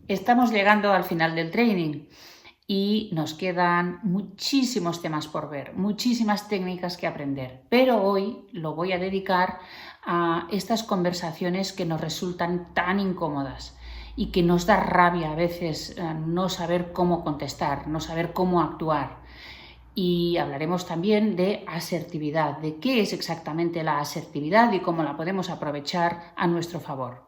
Estamos llegando al final del training y nos quedan muchísimos temas por ver, muchísimas técnicas que aprender, pero hoy lo voy a dedicar a estas conversaciones que nos resultan tan incómodas y que nos da rabia a veces no saber cómo contestar, no saber cómo actuar. Y hablaremos también de asertividad, de qué es exactamente la asertividad y cómo la podemos aprovechar a nuestro favor.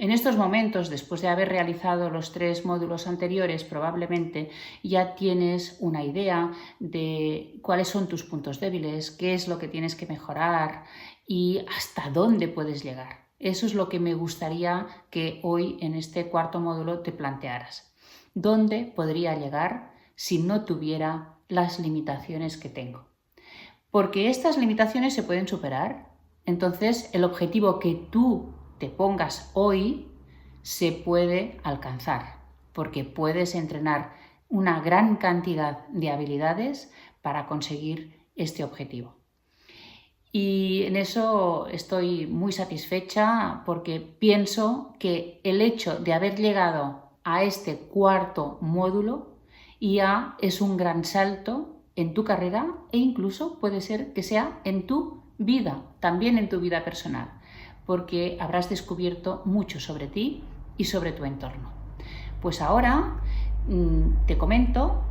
En estos momentos, después de haber realizado los 3 módulos anteriores, probablemente ya tienes una idea de cuáles son tus puntos débiles, qué es lo que tienes que mejorar y hasta dónde puedes llegar. Eso es lo que me gustaría que hoy en este 4.º módulo te plantearas. ¿Dónde podría llegar si no tuviera las limitaciones que tengo? Porque estas limitaciones se pueden superar. Entonces, el objetivo que tú te pongas hoy se puede alcanzar, porque puedes entrenar una gran cantidad de habilidades para conseguir este objetivo. Y en eso estoy muy satisfecha porque pienso que el hecho de haber llegado a este 4.º módulo ya es un gran salto en tu carrera e incluso puede ser que sea en tu vida, también en tu vida personal, porque habrás descubierto mucho sobre ti y sobre tu entorno. Pues ahora te comento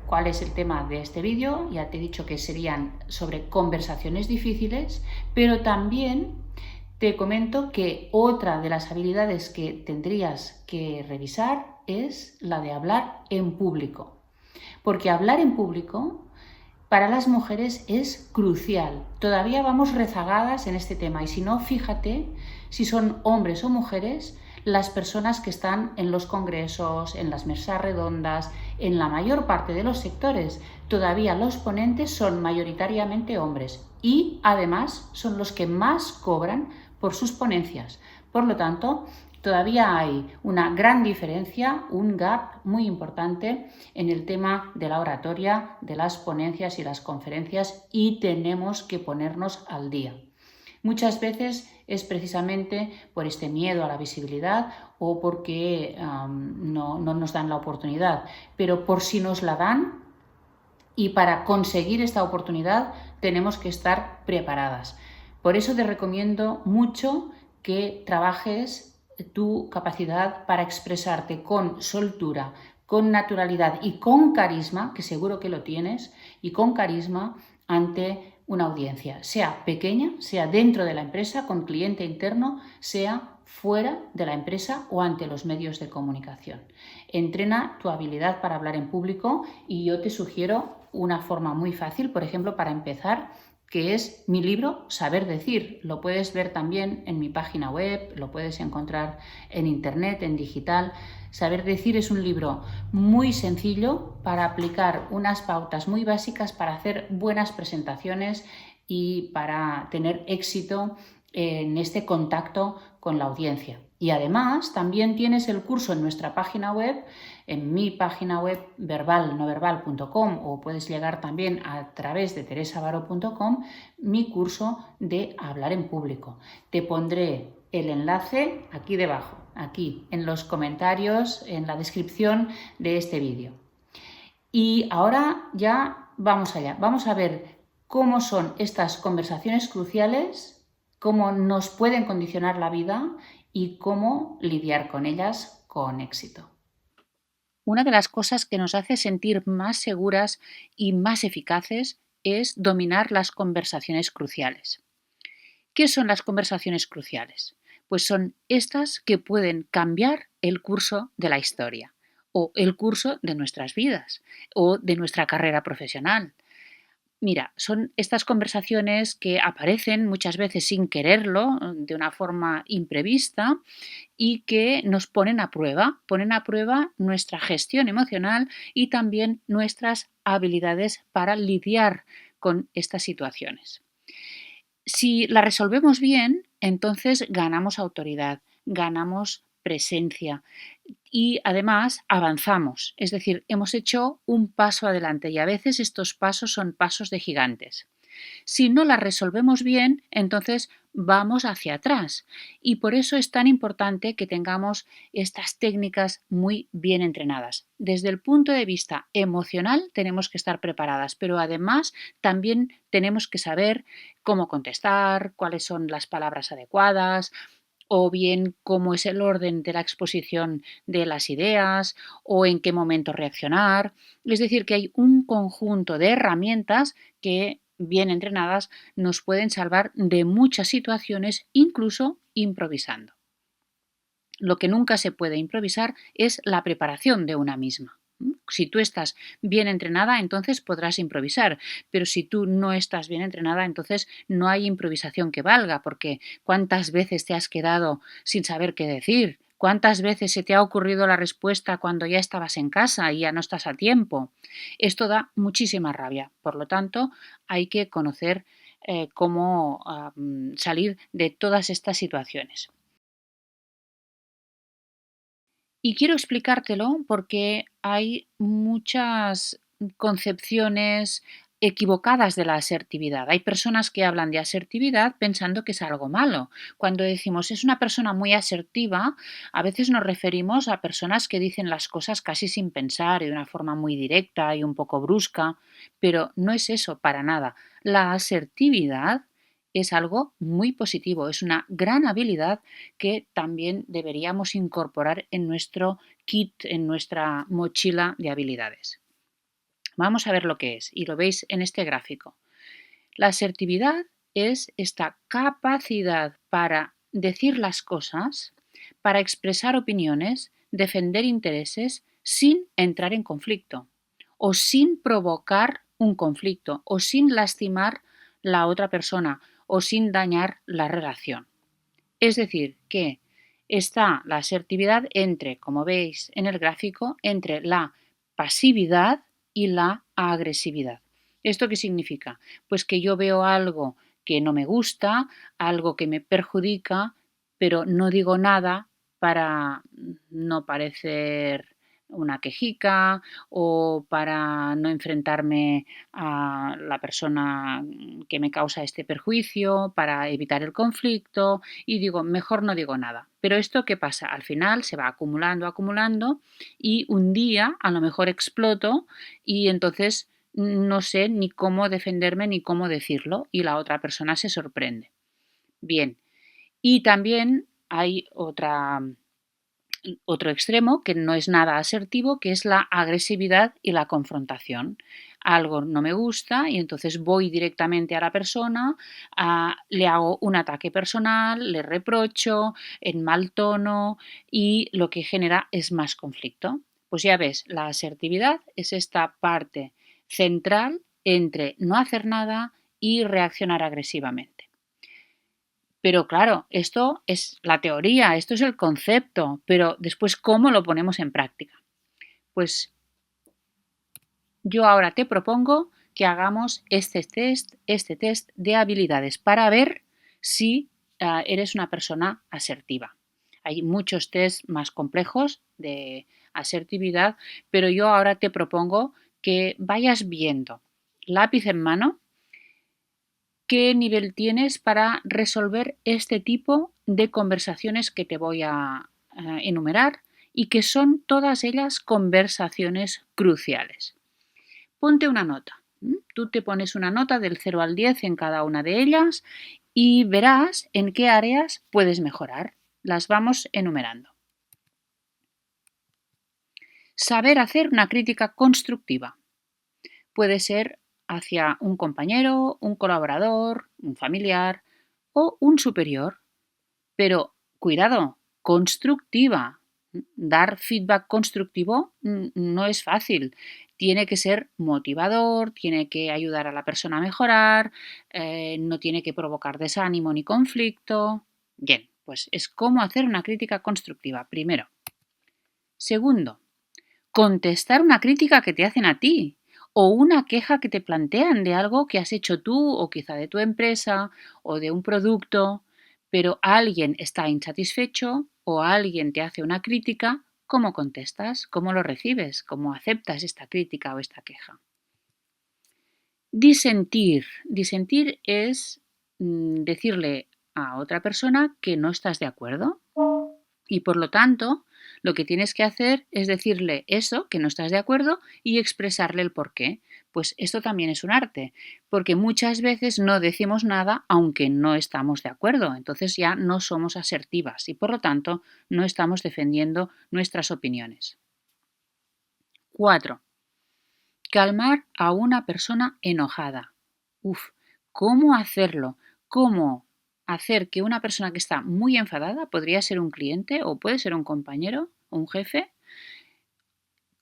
cuál es el tema de este vídeo. Ya te he dicho que serían sobre conversaciones difíciles, pero también te comento que otra de las habilidades que tendrías que revisar es la de hablar en público. Porque hablar en público para las mujeres es crucial. Todavía vamos rezagadas en este tema y si no, fíjate si son hombres o mujeres las personas que están en los congresos, en las mesas redondas, en la mayor parte de los sectores. Todavía los ponentes son mayoritariamente hombres y además son los que más cobran por sus ponencias. Por lo tanto, todavía hay una gran diferencia, un gap muy importante en el tema de la oratoria, de las ponencias y las conferencias y tenemos que ponernos al día. Muchas veces es precisamente por este miedo a la visibilidad o porque no nos dan la oportunidad, pero por si nos la dan y para conseguir esta oportunidad tenemos que estar preparadas. Por eso te recomiendo mucho que trabajes tu capacidad para expresarte con soltura, con naturalidad y con carisma, que seguro que lo tienes, y con carisma ante una audiencia, sea pequeña, sea dentro de la empresa, con cliente interno, sea fuera de la empresa o ante los medios de comunicación. Entrena tu habilidad para hablar en público y yo te sugiero una forma muy fácil, por ejemplo, para empezar, que es mi libro Saber Decir. Lo puedes ver también en mi página web, lo puedes encontrar en internet, en digital. Saber Decir es un libro muy sencillo para aplicar unas pautas muy básicas para hacer buenas presentaciones y para tener éxito en este contacto con la audiencia. Y además también tienes el curso en nuestra página web, en mi página web verbalnoverbal.com o puedes llegar también a través de teresavaro.com, mi curso de hablar en público. Te pondré el enlace aquí debajo, aquí en los comentarios, en la descripción de este vídeo. Y ahora ya vamos allá, vamos a ver cómo son estas conversaciones cruciales, cómo nos pueden condicionar la vida y cómo lidiar con ellas con éxito. Una de las cosas que nos hace sentir más seguras y más eficaces es dominar las conversaciones cruciales. ¿Qué son las conversaciones cruciales? Pues son estas que pueden cambiar el curso de la historia o el curso de nuestras vidas o de nuestra carrera profesional. Mira, son estas conversaciones que aparecen muchas veces sin quererlo, de una forma imprevista, y que nos ponen a prueba nuestra gestión emocional y también nuestras habilidades para lidiar con estas situaciones. Si la resolvemos bien, entonces ganamos autoridad, ganamos presencia y además avanzamos, es decir, hemos hecho un paso adelante y a veces estos pasos son pasos de gigantes. Si no las resolvemos bien, entonces vamos hacia atrás. Y por eso es tan importante que tengamos estas técnicas muy bien entrenadas. Desde el punto de vista emocional tenemos que estar preparadas, pero además también tenemos que saber cómo contestar, cuáles son las palabras adecuadas, o bien cómo es el orden de la exposición de las ideas o en qué momento reaccionar. Es decir, que hay un conjunto de herramientas que, bien entrenadas, nos pueden salvar de muchas situaciones, incluso improvisando. Lo que nunca se puede improvisar es la preparación de una misma. Si tú estás bien entrenada, entonces podrás improvisar, pero si tú no estás bien entrenada, entonces no hay improvisación que valga, porque ¿cuántas veces te has quedado sin saber qué decir? ¿Cuántas veces se te ha ocurrido la respuesta cuando ya estabas en casa y ya no estás a tiempo? Esto da muchísima rabia. Por lo tanto, hay que conocer cómo salir de todas estas situaciones. Y quiero explicártelo porque hay muchas concepciones equivocadas de la asertividad. Hay personas que hablan de asertividad pensando que es algo malo. Cuando decimos es una persona muy asertiva, a veces nos referimos a personas que dicen las cosas casi sin pensar y de una forma muy directa y un poco brusca, pero no es eso para nada. La asertividad es algo muy positivo, es una gran habilidad que también deberíamos incorporar en nuestro kit, en nuestra mochila de habilidades. Vamos a ver lo que es y lo veis en este gráfico. La asertividad es esta capacidad para decir las cosas, para expresar opiniones, defender intereses sin entrar en conflicto o sin provocar un conflicto o sin lastimar la otra persona o sin dañar la relación. Es decir, que está la asertividad entre, como veis en el gráfico, entre la pasividad y la agresividad. ¿Esto qué significa? Pues que yo veo algo que no me gusta, algo que me perjudica, pero no digo nada para no parecer una quejica o para no enfrentarme a la persona que me causa este perjuicio, para evitar el conflicto y digo, mejor no digo nada. Pero esto ¿qué pasa? Al final se va acumulando, acumulando y un día a lo mejor exploto y entonces no sé ni cómo defenderme ni cómo decirlo y la otra persona se sorprende. Bien, y también hay otro extremo que no es nada asertivo, que es la agresividad y la confrontación. Algo no me gusta y entonces voy directamente a la persona, le hago un ataque personal, le reprocho en mal tono y lo que genera es más conflicto. Pues ya ves, la asertividad es esta parte central entre no hacer nada y reaccionar agresivamente. Pero claro, esto es la teoría, esto es el concepto, pero después, ¿cómo lo ponemos en práctica? Pues yo ahora te propongo que hagamos este test de habilidades para ver si eres una persona asertiva. Hay muchos test más complejos de asertividad, pero yo ahora te propongo que vayas viendo lápiz en mano qué nivel tienes para resolver este tipo de conversaciones que te voy a enumerar y que son todas ellas conversaciones cruciales. Ponte una nota. Tú te pones una nota del 0 al 10 en cada una de ellas y verás en qué áreas puedes mejorar. Las vamos enumerando. Saber hacer una crítica constructiva. Puede ser hacia un compañero, un colaborador, un familiar o un superior. Pero cuidado, constructiva. Dar feedback constructivo no es fácil. Tiene que ser motivador, tiene que ayudar a la persona a mejorar, no tiene que provocar desánimo ni conflicto. Bien, pues es cómo hacer una crítica constructiva, primero. Segundo, contestar una crítica que te hacen a ti o una queja que te plantean de algo que has hecho tú o quizá de tu empresa o de un producto, pero alguien está insatisfecho o alguien te hace una crítica, ¿cómo contestas? ¿Cómo lo recibes? ¿Cómo aceptas esta crítica o esta queja? Disentir. Disentir es decirle a otra persona que no estás de acuerdo. Y por lo tanto, lo que tienes que hacer es decirle eso, que no estás de acuerdo, y expresarle el por qué. Pues esto también es un arte, porque muchas veces no decimos nada aunque no estamos de acuerdo. Entonces ya no somos asertivas y por lo tanto no estamos defendiendo nuestras opiniones. 4. Calmar a una persona enojada. Uf, ¿cómo hacerlo? ¿Cómo hacer que una persona que está muy enfadada, podría ser un cliente o puede ser un compañero o un jefe,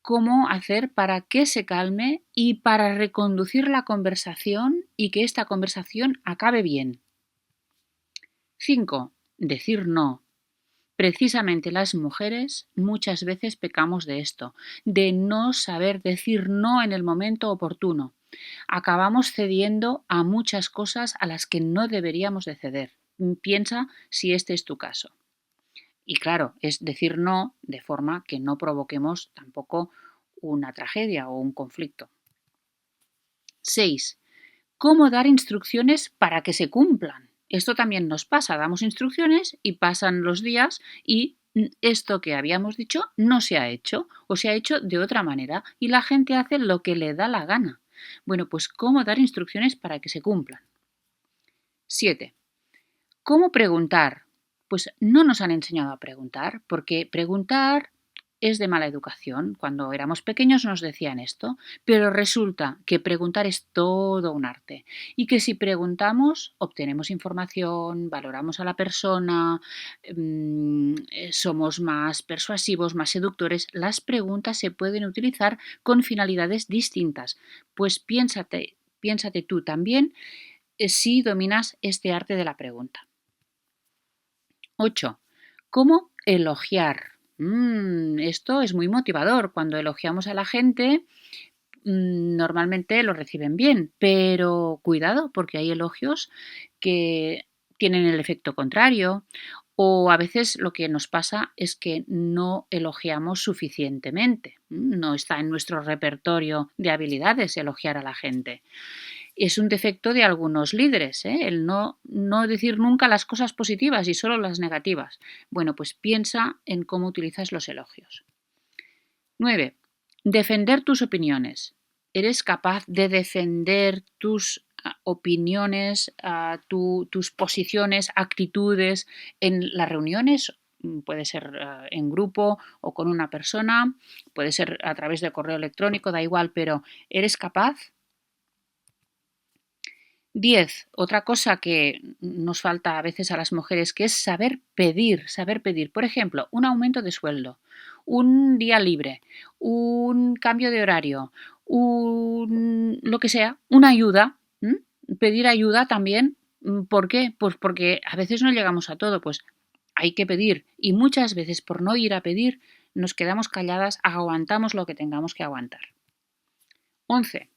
cómo hacer para que se calme y para reconducir la conversación y que esta conversación acabe bien? 5. Decir no. Precisamente las mujeres muchas veces pecamos de esto, de no saber decir no en el momento oportuno. Acabamos cediendo a muchas cosas a las que no deberíamos de ceder. Piensa si este es tu caso. Y claro, es decir no de forma que no provoquemos tampoco una tragedia o un conflicto. 6. ¿Cómo dar instrucciones para que se cumplan? Esto también nos pasa, damos instrucciones y pasan los días y esto que habíamos dicho no se ha hecho o se ha hecho de otra manera y la gente hace lo que le da la gana. Bueno, pues ¿cómo dar instrucciones para que se cumplan? 7. ¿Cómo preguntar? Pues no nos han enseñado a preguntar, porque preguntar es de mala educación. Cuando éramos pequeños nos decían esto, pero resulta que preguntar es todo un arte y que si preguntamos obtenemos información, valoramos a la persona, somos más persuasivos, más seductores. Las preguntas se pueden utilizar con finalidades distintas. Pues piénsate tú también si dominas este arte de la pregunta. 8. ¿Cómo elogiar? Esto es muy motivador. Cuando elogiamos a la gente, normalmente lo reciben bien, pero cuidado porque hay elogios que tienen el efecto contrario o a veces lo que nos pasa es que no elogiamos suficientemente. No está en nuestro repertorio de habilidades elogiar a la gente. Es un defecto de algunos líderes, el no decir nunca las cosas positivas y solo las negativas. Bueno, pues piensa en cómo utilizas los elogios. 9. Defender tus opiniones. ¿Eres capaz de defender tus opiniones, tus posiciones, actitudes en las reuniones? Puede ser en grupo o con una persona, puede ser a través de correo electrónico, da igual, pero ¿eres capaz? 10. Otra cosa que nos falta a veces a las mujeres, que es saber pedir, saber pedir. Por ejemplo, un aumento de sueldo, un día libre, un cambio de horario, lo que sea, una ayuda. Pedir ayuda también. ¿Por qué? Pues porque a veces no llegamos a todo, pues hay que pedir. Y muchas veces por no ir a pedir nos quedamos calladas, aguantamos lo que tengamos que aguantar. 11.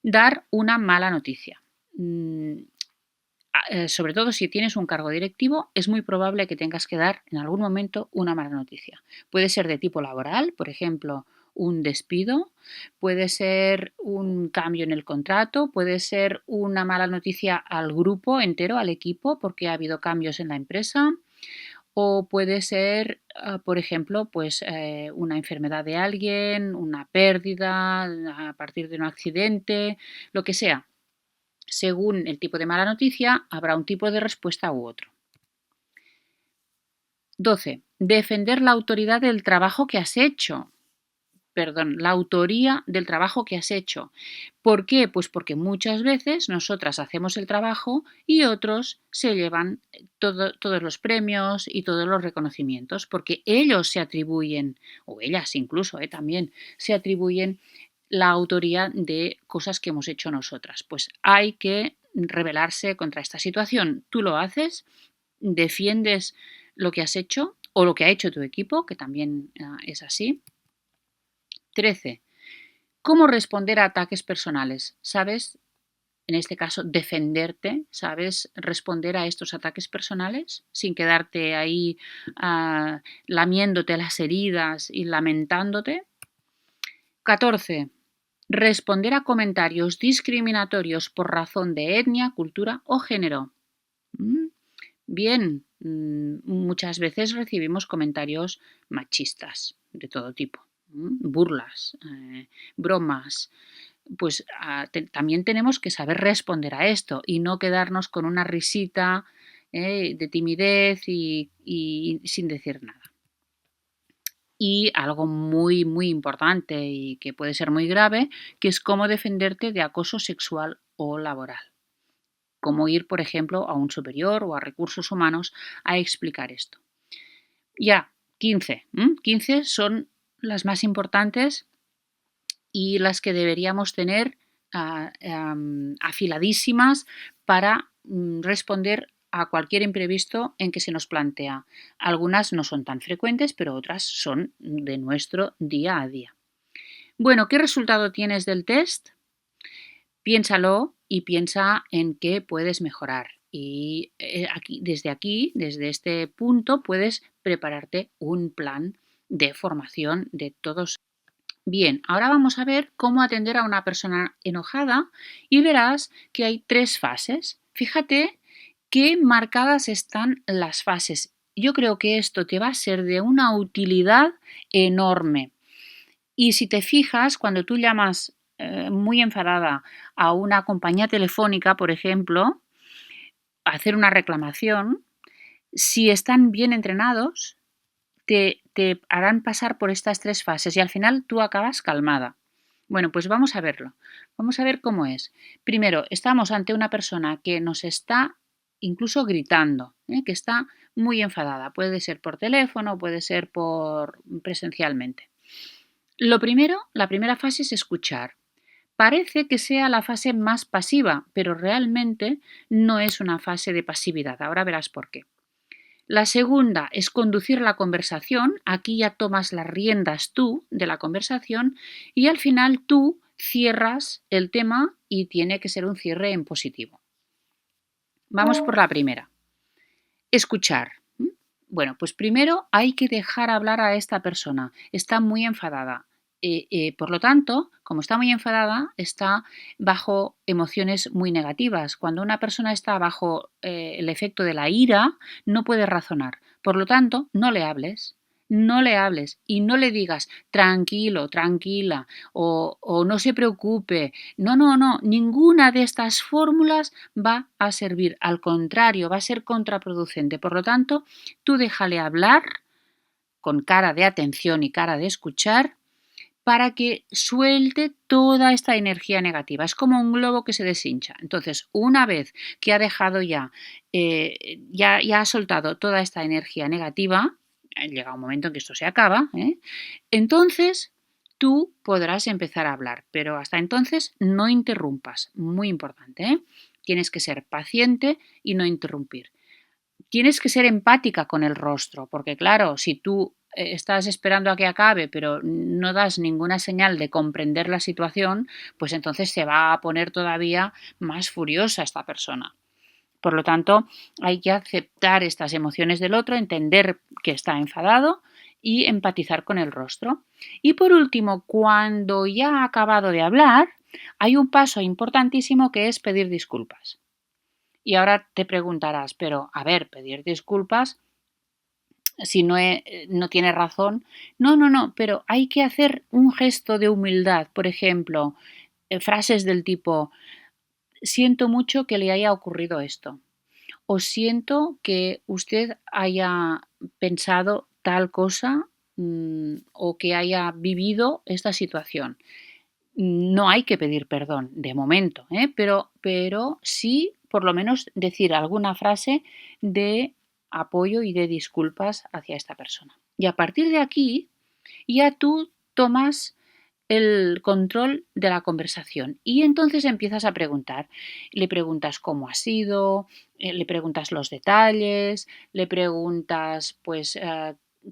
Dar una mala noticia. Sobre todo si tienes un cargo directivo, es muy probable que tengas que dar en algún momento una mala noticia. Puede ser de tipo laboral, por ejemplo, un despido, puede ser un cambio en el contrato, puede ser una mala noticia al grupo entero, al equipo, porque ha habido cambios en la empresa, o puede ser, por ejemplo, pues una enfermedad de alguien, una pérdida a partir de un accidente, lo que sea. Según el tipo de mala noticia, habrá un tipo de respuesta u otro. 12. Defender la autoridad del trabajo que has hecho. Perdón, la autoría del trabajo que has hecho. ¿Por qué? Pues porque muchas veces nosotras hacemos el trabajo y otros se llevan todos los premios y todos los reconocimientos, porque ellos se atribuyen, o ellas incluso también, se atribuyen la autoría de cosas que hemos hecho nosotras. Pues hay que rebelarse contra esta situación. Tú lo haces, defiendes lo que has hecho o lo que ha hecho tu equipo, que también es así. 13. ¿Cómo responder a ataques personales? ¿Sabes, en este caso, defenderte? ¿Sabes responder a estos ataques personales sin quedarte ahí lamiéndote las heridas y lamentándote? 14. Responder a comentarios discriminatorios por razón de etnia, cultura o género. Bien, muchas veces recibimos comentarios machistas de todo tipo, burlas, bromas. Pues también tenemos que saber responder a esto y no quedarnos con una risita de timidez y sin decir nada. Y algo muy, muy importante y que puede ser muy grave, que es cómo defenderte de acoso sexual o laboral. Cómo ir, por ejemplo, a un superior o a recursos humanos a explicar esto. Ya, 15. 15 son las más importantes y las que deberíamos tener afiladísimas para responder a cualquier imprevisto en que se nos plantea. Algunas no son tan frecuentes, pero otras son de nuestro día a día. Bueno, ¿qué resultado tienes del test? Piénsalo y piensa en qué puedes mejorar. Y desde este punto, puedes prepararte un plan de formación de todos. Bien, ahora vamos a ver cómo atender a una persona enojada y verás que hay 3 fases. Fíjate qué marcadas están las fases. Yo creo que esto te va a ser de una utilidad enorme. Y si te fijas, cuando tú llamas muy enfadada a una compañía telefónica, por ejemplo, a hacer una reclamación, si están bien entrenados, te harán pasar por estas 3 fases y al final tú acabas calmada. Bueno, pues vamos a verlo. Vamos a ver cómo es. Primero, estamos ante una persona que nos está incluso gritando, que está muy enfadada. Puede ser por teléfono, puede ser presencialmente. Lo primero, la primera fase es escuchar. Parece que sea la fase más pasiva, pero realmente no es una fase de pasividad. Ahora verás por qué. La segunda es conducir la conversación. Aquí ya tomas las riendas tú de la conversación y al final tú cierras el tema y tiene que ser un cierre en positivo. Vamos por la primera. Escuchar. Bueno, pues primero hay que dejar hablar a esta persona. Está muy enfadada. Por lo tanto, como está muy enfadada, está bajo emociones muy negativas. Cuando una persona está bajo el efecto de la ira, no puede razonar. Por lo tanto, no le hables. No le hables y no le digas tranquilo, tranquila o no se preocupe. No, no, no. Ninguna de estas fórmulas va a servir. Al contrario, va a ser contraproducente. Por lo tanto, tú déjale hablar con cara de atención y cara de escuchar para que suelte toda esta energía negativa. Es como un globo que se deshincha. Entonces, una vez que ha dejado ya ha soltado toda esta energía negativa, llega un momento en que esto se acaba, entonces tú podrás empezar a hablar, pero hasta entonces no interrumpas. Muy importante, Tienes que ser paciente y no interrumpir. Tienes que ser empática con el rostro, porque claro, si tú estás esperando a que acabe, pero no das ninguna señal de comprender la situación, pues entonces se va a poner todavía más furiosa esta persona. Por lo tanto, hay que aceptar estas emociones del otro, entender que está enfadado y empatizar con el rostro. Y por último, cuando ya ha acabado de hablar, hay un paso importantísimo que es pedir disculpas. Y ahora te preguntarás, pero a ver, pedir disculpas si no tiene razón. No, no, no, pero hay que hacer un gesto de humildad. Por ejemplo, frases del tipo, siento mucho que le haya ocurrido esto. O siento que usted haya pensado tal cosa o que haya vivido esta situación. No hay que pedir perdón de momento, pero sí por lo menos decir alguna frase de apoyo y de disculpas hacia esta persona. Y a partir de aquí ya tú tomas el control de la conversación y entonces empiezas a preguntar. Le preguntas cómo ha sido, le preguntas los detalles, le preguntas pues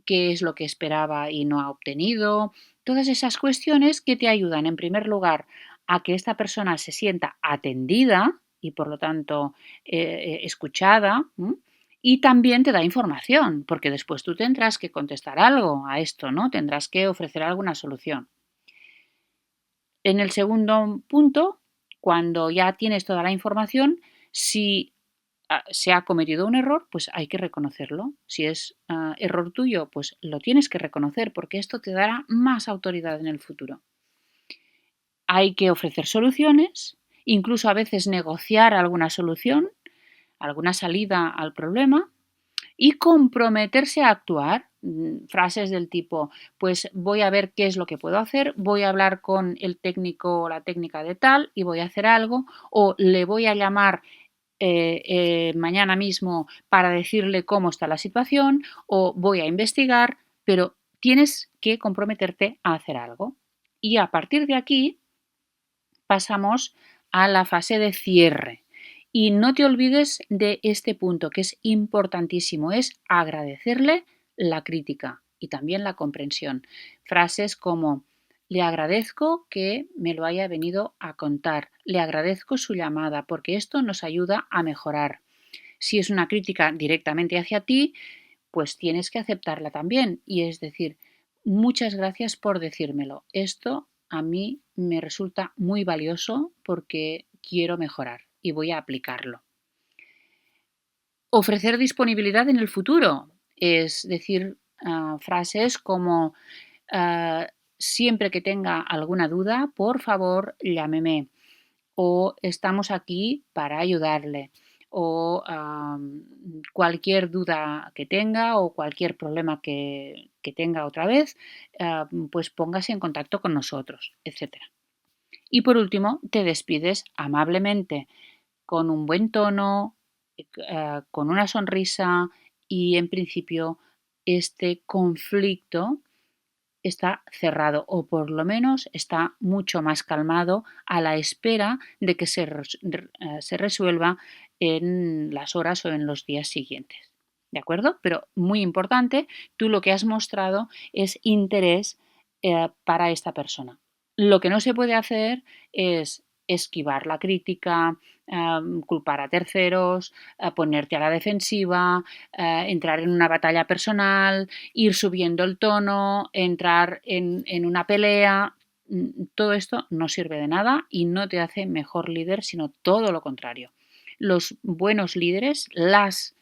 qué es lo que esperaba y no ha obtenido. Todas esas cuestiones que te ayudan en primer lugar a que esta persona se sienta atendida y por lo tanto escuchada. Y también te da información, porque después tú tendrás que contestar algo a esto, ¿no? Tendrás que ofrecer alguna solución. En el segundo punto, cuando ya tienes toda la información, si se ha cometido un error, pues hay que reconocerlo. Si es error tuyo, pues lo tienes que reconocer porque esto te dará más autoridad en el futuro. Hay que ofrecer soluciones, incluso a veces negociar alguna solución, alguna salida al problema y comprometerse a actuar. Frases del tipo, pues voy a ver qué es lo que puedo hacer, voy a hablar con el técnico o la técnica de tal y voy a hacer algo, o le voy a llamar mañana mismo para decirle cómo está la situación, o voy a investigar, pero tienes que comprometerte a hacer algo. Y a partir de aquí pasamos a la fase de cierre. Y no te olvides de este punto que es importantísimo, es agradecerle la crítica y también la comprensión. Frases como le agradezco que me lo haya venido a contar, le agradezco su llamada porque esto nos ayuda a mejorar. Si es una crítica directamente hacia ti, pues tienes que aceptarla también y es decir, muchas gracias por decírmelo. Esto a mí me resulta muy valioso porque quiero mejorar y voy a aplicarlo. Ofrecer disponibilidad en el futuro, es decir, frases como siempre que tenga alguna duda, por favor, llámeme o estamos aquí para ayudarle o cualquier duda que tenga o cualquier problema que tenga otra vez, pues póngase en contacto con nosotros, etcétera. Y por último, te despides amablemente, con un buen tono, con una sonrisa y en principio este conflicto está cerrado o por lo menos está mucho más calmado a la espera de que se resuelva en las horas o en los días siguientes. ¿De acuerdo? Pero muy importante, tú lo que has mostrado es interés para esta persona. Lo que no se puede hacer es esquivar la crítica, culpar a terceros, ponerte a la defensiva, entrar en una batalla personal, ir subiendo el tono, entrar en una pelea. Todo esto no sirve de nada y no te hace mejor líder, sino todo lo contrario. Los buenos líderes, las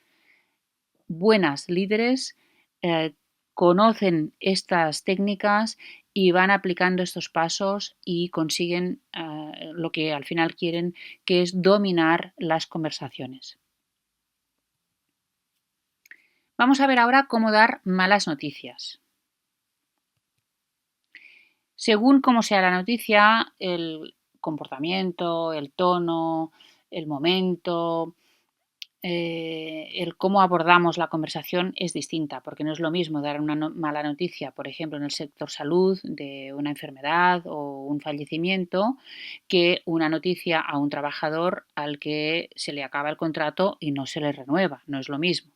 buenas líderes, conocen estas técnicas y van aplicando estos pasos y consiguen lo que al final quieren, que es dominar las conversaciones. Vamos a ver ahora cómo dar malas noticias. Según cómo sea la noticia, el comportamiento, el tono, el momento, el cómo abordamos la conversación es distinta, porque no es lo mismo dar una mala noticia, por ejemplo, en el sector salud, de una enfermedad o un fallecimiento, que una noticia a un trabajador al que se le acaba el contrato y no se le renueva, no es lo mismo.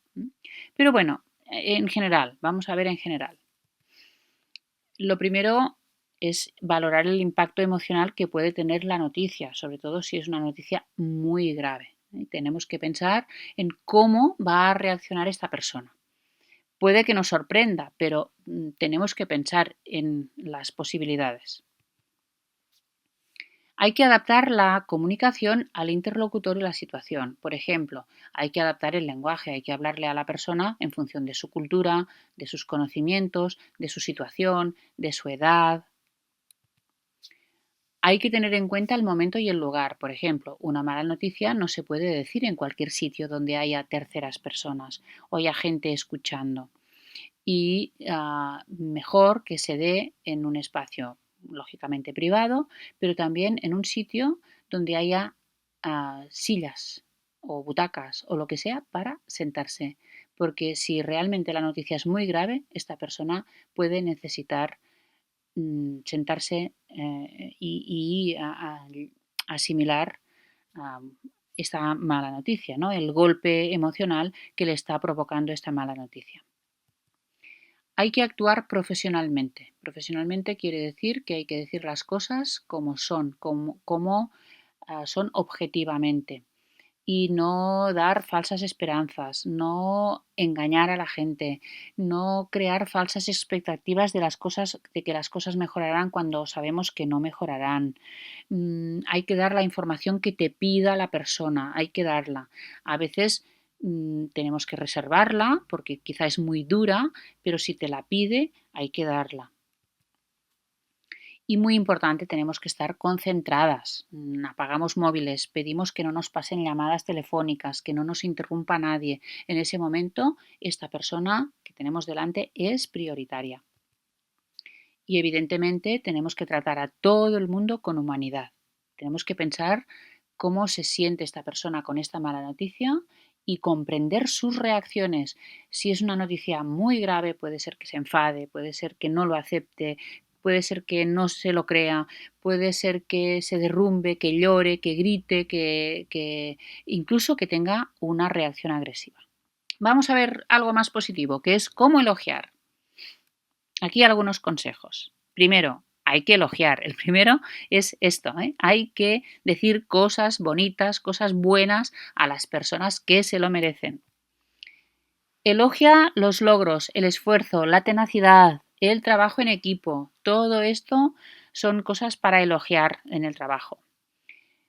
Pero bueno, en general, vamos a ver en general. Lo primero es valorar el impacto emocional que puede tener la noticia, sobre todo si es una noticia muy grave. Tenemos que pensar en cómo va a reaccionar esta persona. Puede que nos sorprenda, pero tenemos que pensar en las posibilidades. Hay que adaptar la comunicación al interlocutor y la situación. Por ejemplo, hay que adaptar el lenguaje, hay que hablarle a la persona en función de su cultura, de sus conocimientos, de su situación, de su edad. Hay que tener en cuenta el momento y el lugar. Por ejemplo, una mala noticia no se puede decir en cualquier sitio donde haya terceras personas o haya gente escuchando. Y mejor que se dé en un espacio lógicamente privado, pero también en un sitio donde haya sillas o butacas o lo que sea para sentarse. Porque si realmente la noticia es muy grave, esta persona puede necesitar sentarse y asimilar esta mala noticia, ¿no? El golpe emocional que le está provocando esta mala noticia. Hay que actuar profesionalmente. Profesionalmente quiere decir que hay que decir las cosas como son, como son objetivamente. y no dar falsas esperanzas, no engañar a la gente, no crear falsas expectativas de que las cosas mejorarán cuando sabemos que no mejorarán. Hay que dar la información que te pida la persona, hay que darla. A veces tenemos que reservarla porque quizá es muy dura, pero si te la pide, hay que darla. Y muy importante, tenemos que estar concentradas. Apagamos móviles, pedimos que no nos pasen llamadas telefónicas, que no nos interrumpa nadie. En ese momento, esta persona que tenemos delante es prioritaria. Y evidentemente tenemos que tratar a todo el mundo con humanidad. Tenemos que pensar cómo se siente esta persona con esta mala noticia y comprender sus reacciones. Si es una noticia muy grave, puede ser que se enfade, puede ser que no lo acepte, puede ser que no se lo crea, puede ser que se derrumbe, que llore, que grite, que incluso que tenga una reacción agresiva. Vamos a ver algo más positivo, que es cómo elogiar. Aquí algunos consejos. Primero, hay que elogiar. El primero es esto, ¿eh? Hay que decir cosas bonitas, cosas buenas a las personas que se lo merecen. Elogia los logros, el esfuerzo, la tenacidad, el trabajo en equipo. Todo esto son cosas para elogiar en el trabajo.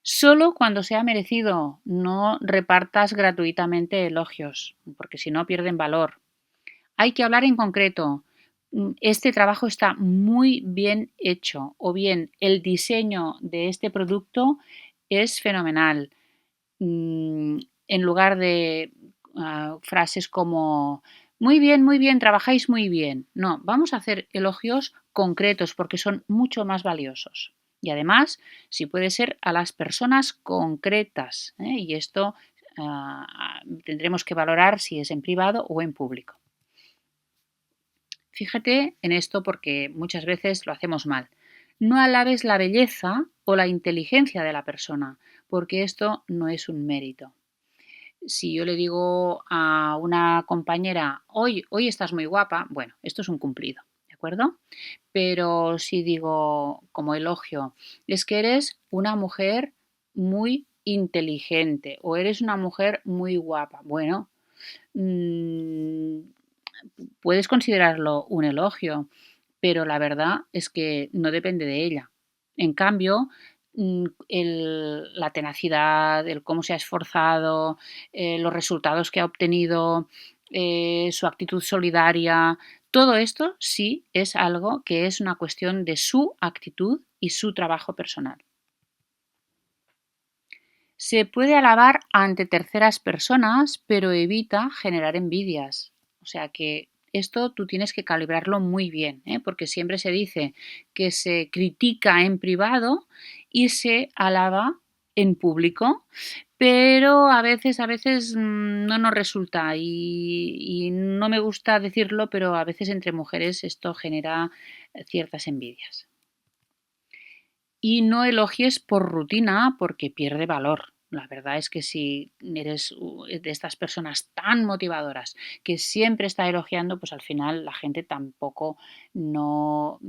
Solo cuando sea merecido, no repartas gratuitamente elogios, porque si no pierden valor. Hay que hablar en concreto. Este trabajo está muy bien hecho o bien el diseño de este producto es fenomenal. En lugar de frases como muy bien, trabajáis muy bien. No, vamos a hacer elogios concretos porque son mucho más valiosos. Y además, si puede ser a las personas concretas. Y esto tendremos que valorar si es en privado o en público. Fíjate en esto porque muchas veces lo hacemos mal. No alabes la belleza o la inteligencia de la persona, porque esto no es un mérito. Si yo le digo a una compañera, hoy estás muy guapa, bueno, esto es un cumplido, ¿de acuerdo? Pero si digo como elogio, es que eres una mujer muy inteligente o eres una mujer muy guapa, bueno, mmm, puedes considerarlo un elogio, pero la verdad es que no depende de ella. En cambio, la tenacidad, el cómo se ha esforzado, los resultados que ha obtenido, su actitud solidaria, todo esto sí es algo que es una cuestión de su actitud y su trabajo personal. Se puede alabar ante terceras personas, pero evita generar envidias. O sea que esto tú tienes que calibrarlo muy bien, ¿eh? Porque siempre se dice que se critica en privado y se alaba en público, pero a veces no nos resulta y no me gusta decirlo, pero a veces entre mujeres esto genera ciertas envidias. Y no elogies por rutina porque pierde valor. La verdad es que si eres de estas personas tan motivadoras que siempre está elogiando, pues al final la gente tampoco no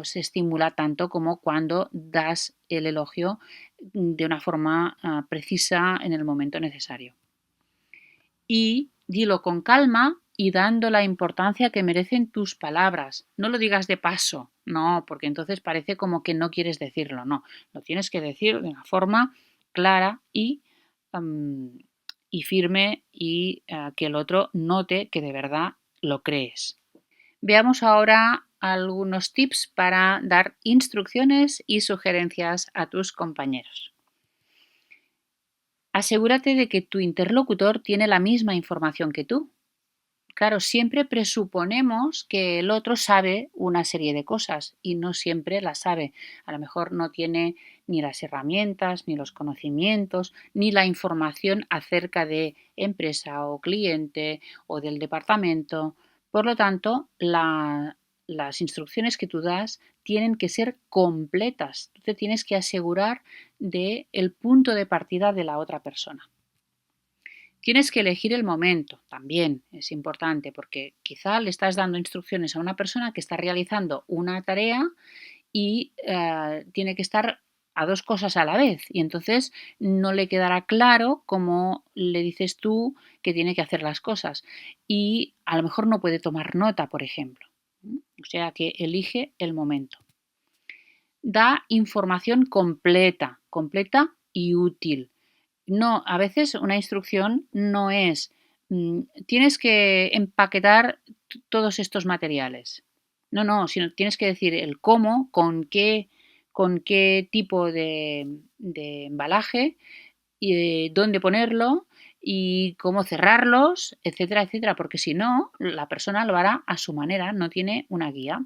se estimula tanto como cuando das el elogio de una forma precisa en el momento necesario. Y dilo con calma y dando la importancia que merecen tus palabras. No lo digas de paso, no, porque entonces parece como que no quieres decirlo, no, lo tienes que decir de una forma clara y firme y que el otro note que de verdad lo crees. Veamos ahora algunos tips para dar instrucciones y sugerencias a tus compañeros. Asegúrate de que tu interlocutor tiene la misma información que tú. Claro, siempre presuponemos que el otro sabe una serie de cosas y no siempre las sabe. A lo mejor no tiene ni las herramientas, ni los conocimientos, ni la información acerca de empresa o cliente o del departamento. Por lo tanto, las instrucciones que tú das tienen que ser completas. Tú te tienes que asegurar del punto de partida de la otra persona. Tienes que elegir el momento, también es importante, porque quizá le estás dando instrucciones a una persona que está realizando una tarea y tiene que estar a dos cosas a la vez y entonces no le quedará claro cómo le dices tú que tiene que hacer las cosas y a lo mejor no puede tomar nota, por ejemplo. O sea que elige el momento. Da información completa, completa y útil. No, a veces una instrucción no es tienes que empaquetar todos estos materiales. No, no, sino tienes que decir el cómo, con qué tipo de embalaje, y dónde ponerlo y cómo cerrarlos, etcétera, etcétera, porque si no, la persona lo hará a su manera, no tiene una guía.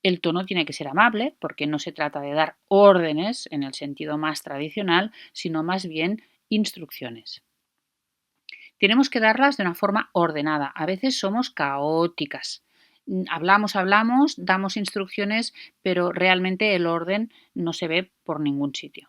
El tono tiene que ser amable, porque no se trata de dar órdenes en el sentido más tradicional, sino más bien instrucciones. Tenemos que darlas de una forma ordenada. A veces somos caóticas. Hablamos, hablamos, damos instrucciones, pero realmente el orden no se ve por ningún sitio.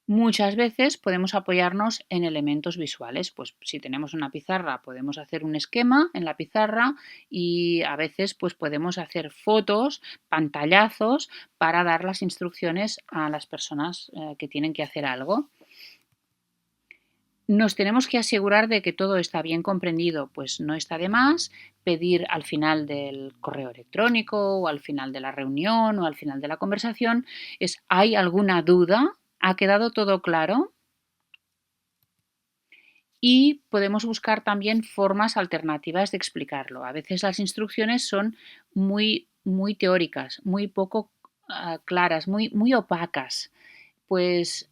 Muchas veces podemos apoyarnos en elementos visuales, pues si tenemos una pizarra podemos hacer un esquema en la pizarra y a veces pues podemos hacer fotos, pantallazos para dar las instrucciones a las personas que tienen que hacer algo. Nos tenemos que asegurar de que todo está bien comprendido, pues no está de más pedir al final del correo electrónico o al final de la reunión o al final de la conversación ¿hay alguna duda? ¿Ha quedado todo claro? Y podemos buscar también formas alternativas de explicarlo. A veces las instrucciones son muy, muy teóricas, muy poco claras, muy opacas. Pues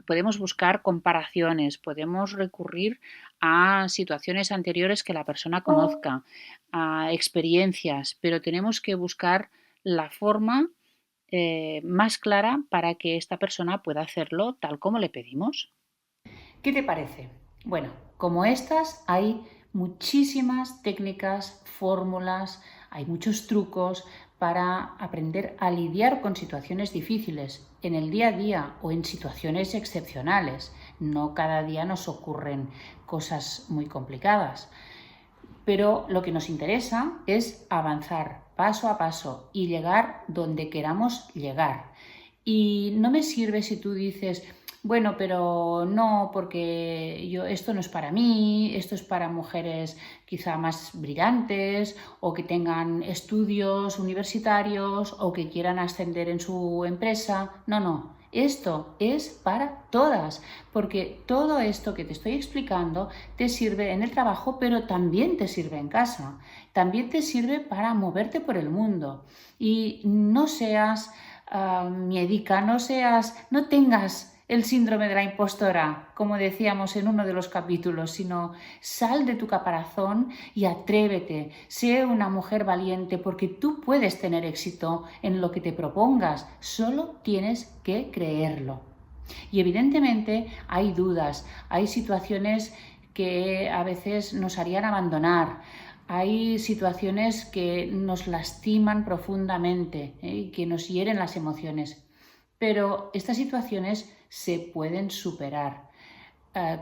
podemos buscar comparaciones, podemos recurrir a situaciones anteriores que la persona conozca, a experiencias, pero tenemos que buscar la forma más clara para que esta persona pueda hacerlo tal como le pedimos. ¿Qué te parece? Bueno, como estas hay muchísimas técnicas, fórmulas, hay muchos trucos para aprender a lidiar con situaciones difíciles en el día a día o en situaciones excepcionales. No cada día nos ocurren cosas muy complicadas. Pero lo que nos interesa es avanzar paso a paso y llegar donde queramos llegar. Y no me sirve si tú dices, bueno, pero no, porque esto no es para mí, esto es para mujeres quizá más brillantes o que tengan estudios universitarios o que quieran ascender en su empresa. No, no. Esto es para todas, porque todo esto que te estoy explicando te sirve en el trabajo, pero también te sirve en casa. También te sirve para moverte por el mundo. Y no seas miedica, no tengas el síndrome de la impostora, como decíamos en uno de los capítulos, sino sal de tu caparazón y atrévete, sé una mujer valiente porque tú puedes tener éxito en lo que te propongas, solo tienes que creerlo. Y evidentemente hay dudas, hay situaciones que a veces nos harían abandonar, hay situaciones que nos lastiman profundamente y que nos hieren las emociones, pero estas situaciones se pueden superar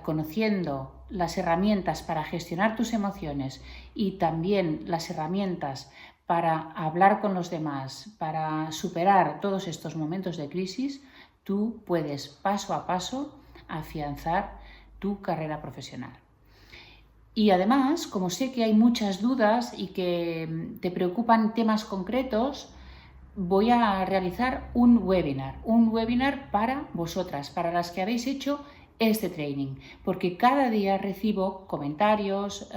conociendo las herramientas para gestionar tus emociones y también las herramientas para hablar con los demás, para superar todos estos momentos de crisis. Tú puedes paso a paso afianzar tu carrera profesional. Y además, como sé que hay muchas dudas y que te preocupan temas concretos, voy a realizar un webinar para vosotras, para las que habéis hecho este training, porque cada día recibo comentarios,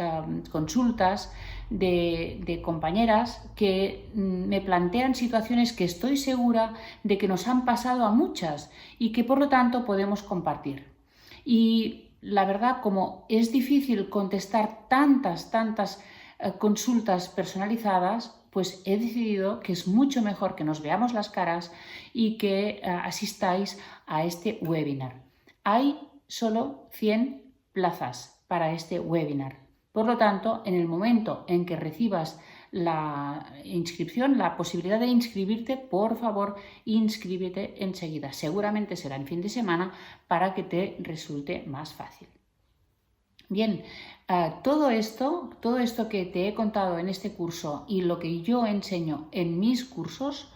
consultas de compañeras que me plantean situaciones que estoy segura de que nos han pasado a muchas y que por lo tanto podemos compartir. Y la verdad, como es difícil contestar tantas consultas personalizadas, pues he decidido que es mucho mejor que nos veamos las caras y que asistáis a este webinar. Hay solo 100 plazas para este webinar. Por lo tanto, en el momento en que recibas la inscripción, la posibilidad de inscribirte, por favor, inscríbete enseguida. Seguramente será en fin de semana para que te resulte más fácil. Bien, todo esto que te he contado en este curso y lo que yo enseño en mis cursos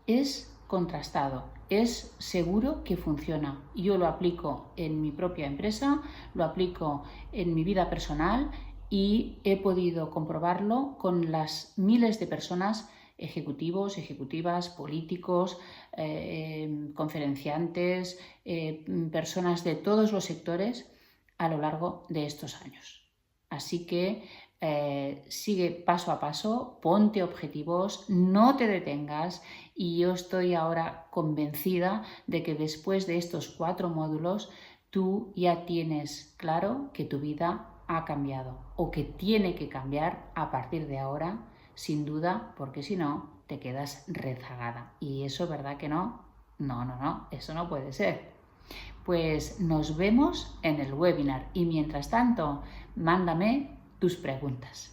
es contrastado, es seguro que funciona. Yo lo aplico en mi propia empresa, lo aplico en mi vida personal y he podido comprobarlo con las miles de personas, ejecutivos, ejecutivas, políticos, conferenciantes, personas de todos los sectores a lo largo de estos años. Así que sigue paso a paso, ponte objetivos, no te detengas y yo estoy ahora convencida de que después de estos 4 módulos tú ya tienes claro que tu vida ha cambiado o que tiene que cambiar a partir de ahora, sin duda, porque si no te quedas rezagada. Y eso, ¿verdad que no? No, eso no puede ser. Pues nos vemos en el webinar y mientras tanto, mándame tus preguntas.